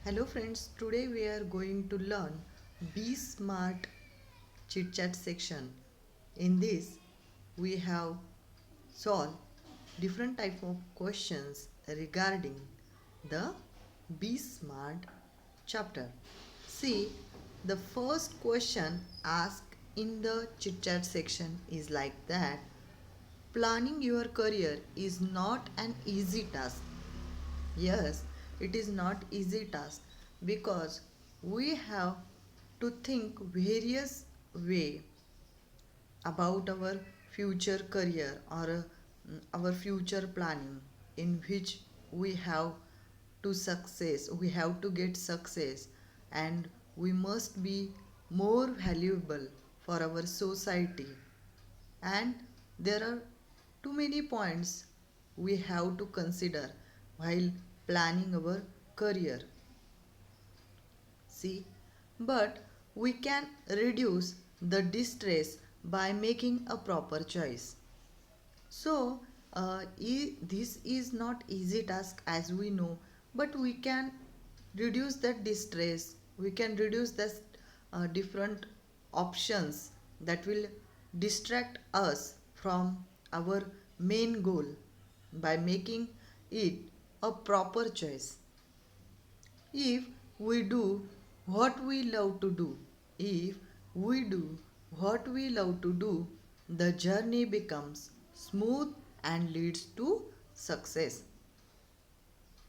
Hello friends, today we are going to learn Be Smart Chit Chat section. In this, we have solved different type of questions regarding the Be Smart chapter. See, the first question asked in the chit chat section is like that. Planning your career is not an easy task. Yes, it is not easy task because we have to think various way about our future career or our future planning in which we have we have to get success, and we must be more valuable for our society, and there are too many points we have to consider while planning our career. See, but we can reduce the distress by making a proper choice. So, this is not easy task as we know, but we can reduce that distress. We can reduce the different options that will distract us from our main goal by making it a proper choice. If we do what we love to do, if we do what we love to do, the journey becomes smooth and leads to success.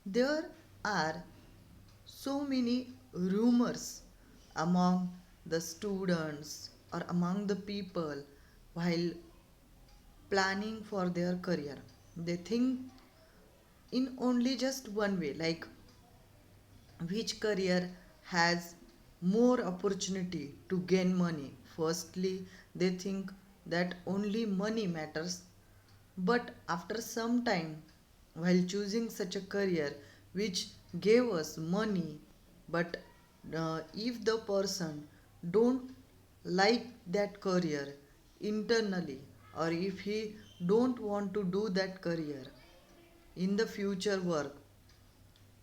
There are so many rumors among the students or among the people while planning for their career. They think in only just one way, like which career has more opportunity to gain money. Firstly, they think that only money matters, but after some time, while choosing such a career which gave us money, but if the person don't like that career internally, or if he don't want to do that career in the future work,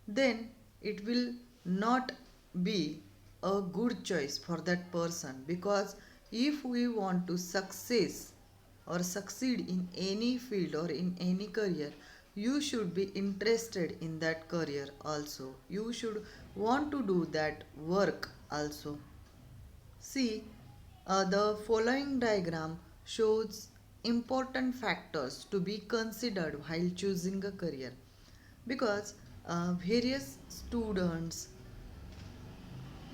then it will not be a good choice for that person, because if we want to success or succeed in any field or in any career, you should be interested in that career also, you should want to do that work also. See, the following diagram shows important factors to be considered while choosing a career, because various students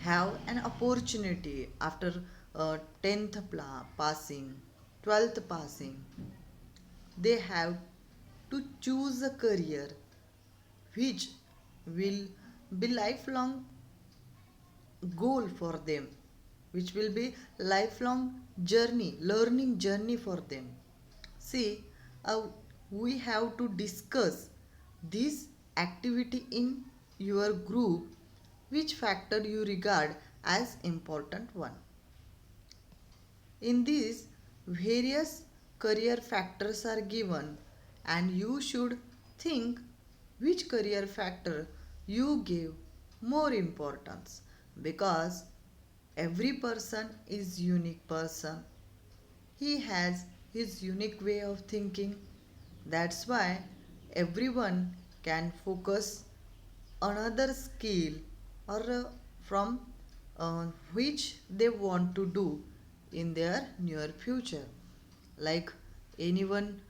have an opportunity after 10th passing, 12th passing. They have to choose a career which will be lifelong goal for them, which will be lifelong journey, learning journey for them. See, uh, we have to discuss this activity in your group, which factor you regard as important one. In this, various career factors are given, and you should think which career factor you give more importance, because every person is unique person. He has his unique way of thinking. That's why everyone can focus another skill or from which they want to do in their near future. Like anyone,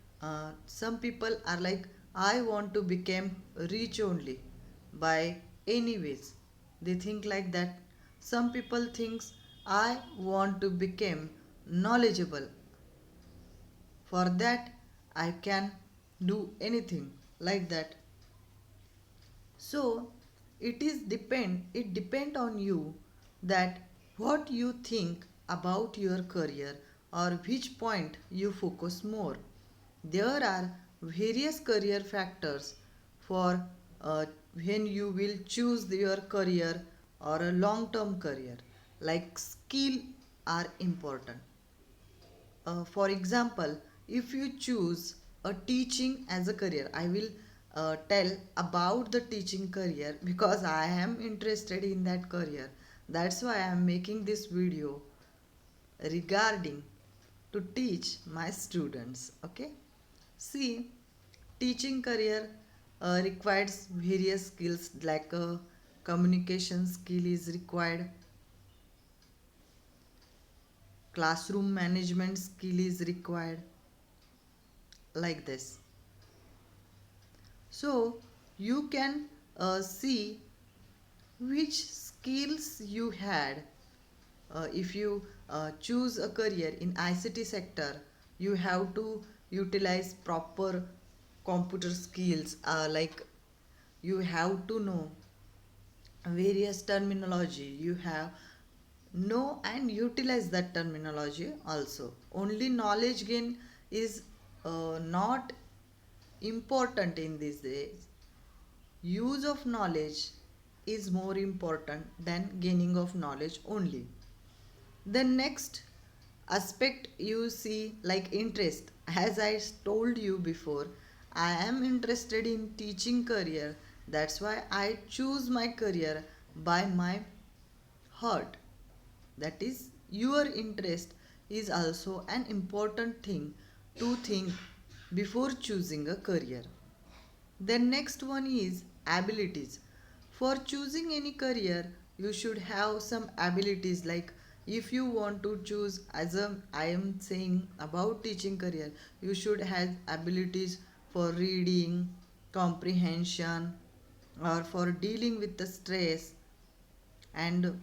some people are like, I want to become rich only by any ways. They think like that. Some people thinks, I want to become knowledgeable, for that I can do anything like that. So it depend on you that what you think about your career or which point you focus more. There are various career factors for when you will choose your career or a long term career, like skill are important. For example, if you choose a teaching as a career, I will tell about the teaching career because I am interested in that career. That's why I am making this video regarding to teach my students. Okay, see, teaching career requires various skills like communication skill is required, classroom management skill is required, like this. So you can see which skills you had. If you choose a career in ICT sector, you have to utilize proper computer skills, like you have to know various terminology, you have know and utilize that terminology also. Only knowledge gain is not important in these days. Use of knowledge is more important than gaining of knowledge only. The next aspect you see, like interest. As I told you before, I am interested in teaching career. That's why I choose my career by my heart. That is, your interest is also an important thing to think before choosing a career. The next one is abilities. For choosing any career, you should have some abilities. Like if you want to choose, as a I am saying about teaching career, you should have abilities for reading, comprehension, or for dealing with the stress, and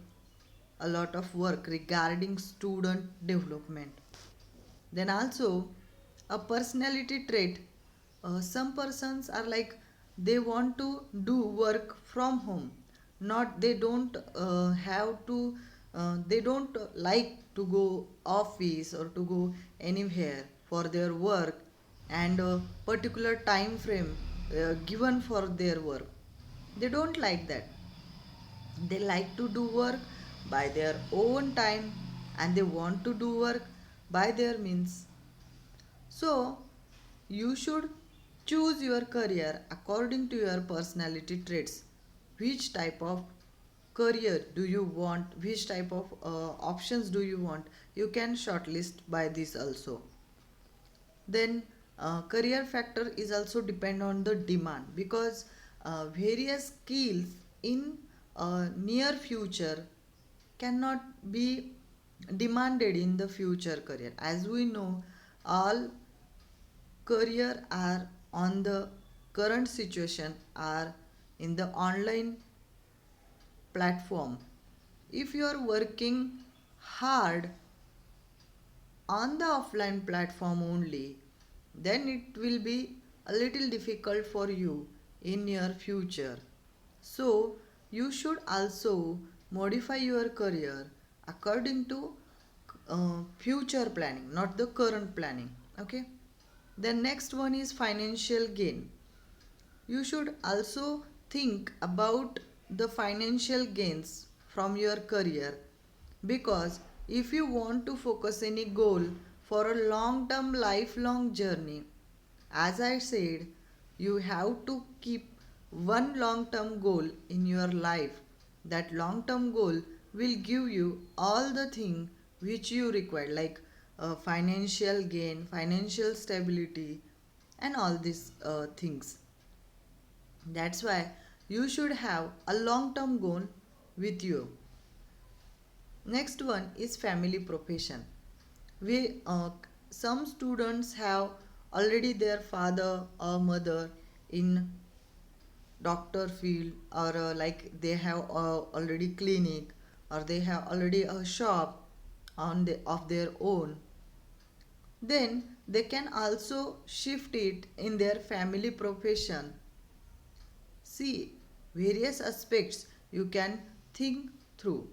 a lot of work regarding student development. Then also a personality trait. Some persons are like they want to do work from home. Not they don't have to. They don't like to go office or to go anywhere for their work and a particular time frame given for their work. They don't like that. They like to do work by their own time and they want to do work by their means. So, you should choose your career according to your personality traits. Which type of career do you want? Which type of options do you want? You can shortlist by this also. Then career factor is also depend on the demand because various skills in near future cannot be demanded in the future career. As we know, all career are on the current situation are in the online platform. If you are working hard on the offline platform only, then it will be a little difficult for you in your future. So, you should also modify your career according to future planning, not the current planning. Okay. The next one is financial gain. You should also think about the financial gains from your career because if you want to focus any goal for a long term lifelong journey, as I said, you have to keep one long term goal in your life. That long term goal will give you all the things which you require, like financial gain, financial stability, and all these things. That's why you should have a long term goal with you. Next one is family profession. We some students have already their father or mother in doctor field, or like they have already clinic, or they have already a shop on of their own. Then they can also shift it in their family profession. See, various aspects you can think through.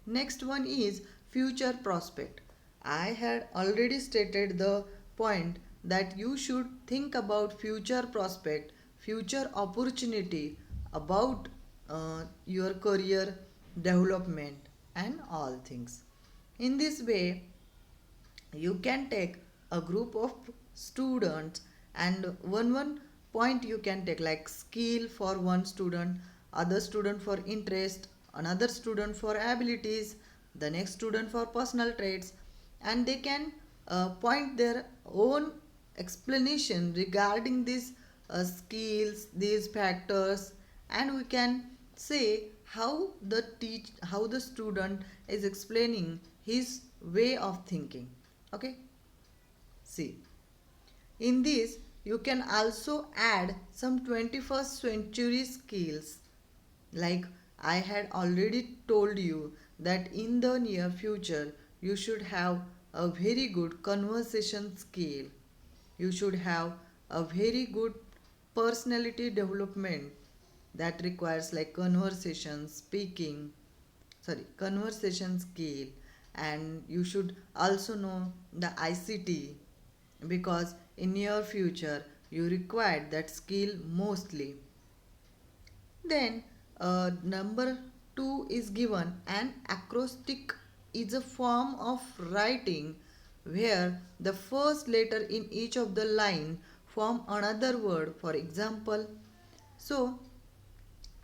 Next one is future prospect. I had already stated the point that you should think about future prospect, future opportunity about your career development and all things. In this way, you can take a group of students and one point you can take, like skill for one student, other student for interest, another student for abilities, the next student for personal traits, and they can point their own explanation regarding these skills, these factors, and we can say how the student is explaining his way of thinking. Okay, see, in this, you can also add some 21st century skills. Like I had already told you that in the near future, you should have a very good conversation skill. You should have a very good personality development that requires like conversation, speaking, sorry, conversation skill, and you should also know the ICT because in your future you require that skill mostly. Then number 2 is given, an acrostic is a form of writing where the first letter in each of the line form another word. For example, so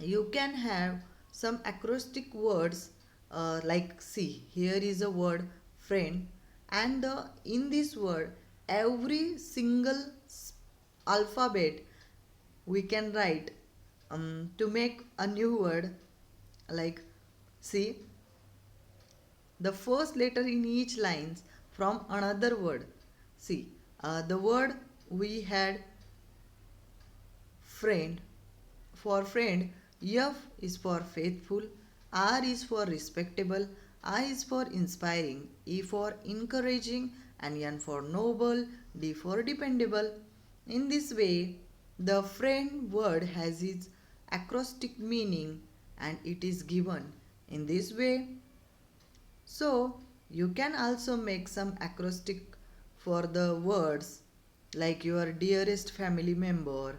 you can have some acrostic words, like see, here is a word friend, and in this word every single alphabet we can write to make a new word. Like see, the first letter in each lines from another word. See, the word we had friend. For friend, F is for faithful, R is for respectable, I is for inspiring, E for encouraging, and N for noble, D for dependable. In this way, the friend word has its acrostic meaning and it is given in this way. So, you can also make some acrostic for the words like your dearest family member,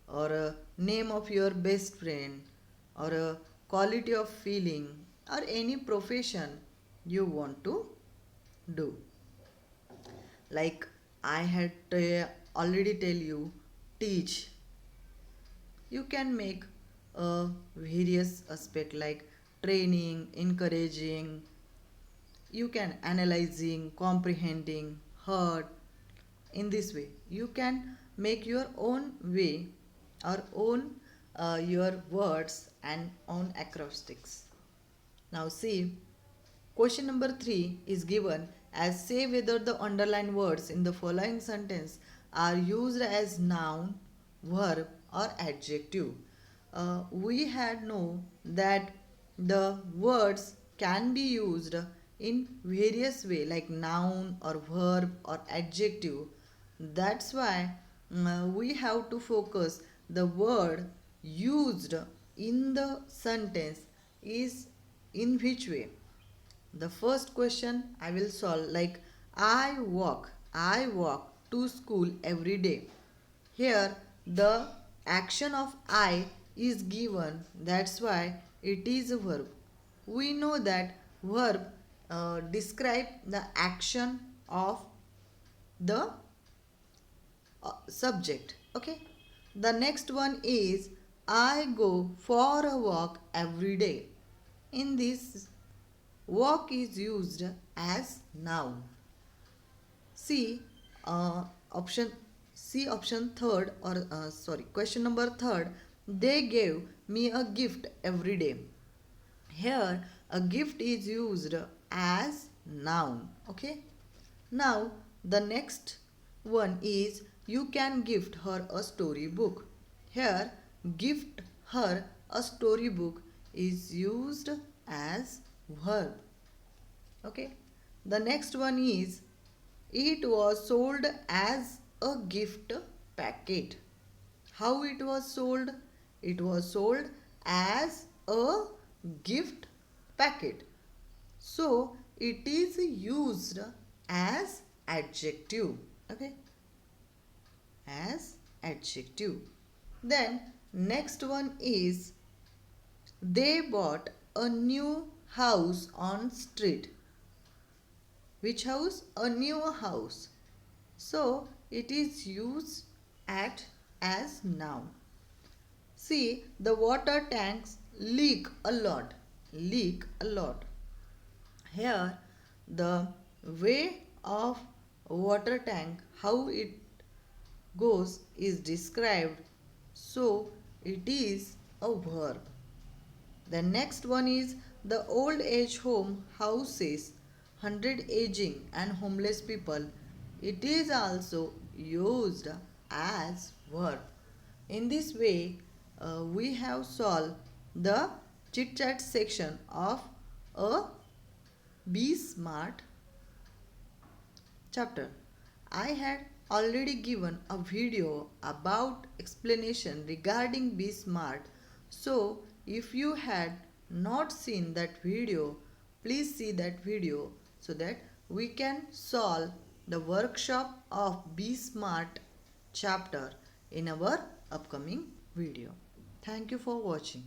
or a name of your best friend, or a quality of feeling, or any profession you want to do. Like I had already tell you, teach. You can make various aspect like training, encouraging, you can analyzing, comprehending, hurt. In this way you can make your own way or own your words and own acrostics. Now see, question number 3 is given as say whether the underlined words in the following sentence are used as noun, verb, or adjective. We had know that the words can be used in various way like noun or verb or adjective. That's why we have to focus the word used in the sentence is in which way. The first question I will solve like I walk to school every day. Here the action of I is given, that's why it is a verb. We know that verb describe the action of the subject. Okay, the next one is I go for a walk every day. In this, walk is used as noun. C option C option third, or sorry, question number third, they gave me a gift every day. Here a gift is used as noun. Okay, now the next one is you can gift her a storybook. Here gift her a storybook is used as verb. Okay, the next one is it was sold as a gift packet. How it was sold? It was sold as a gift packet. So it is used as adjective. Okay, as adjective. Then next one is they bought a new house on street. Which house? A new house. So it is used at as now. See, the water tanks leak a lot. Leak a lot. Here, the way of water tank, how it goes, is described. So, it is a verb. The next one is the old age home houses 100 aging and homeless people. It is also used as verb. In this way, we have solved the chit chat section of a Be Smart chapter. I had already given a video about explanation regarding Be Smart. So, if you had not seen that video, please see that video so that we can solve the workshop of Be Smart chapter in our upcoming video. Thank you for watching.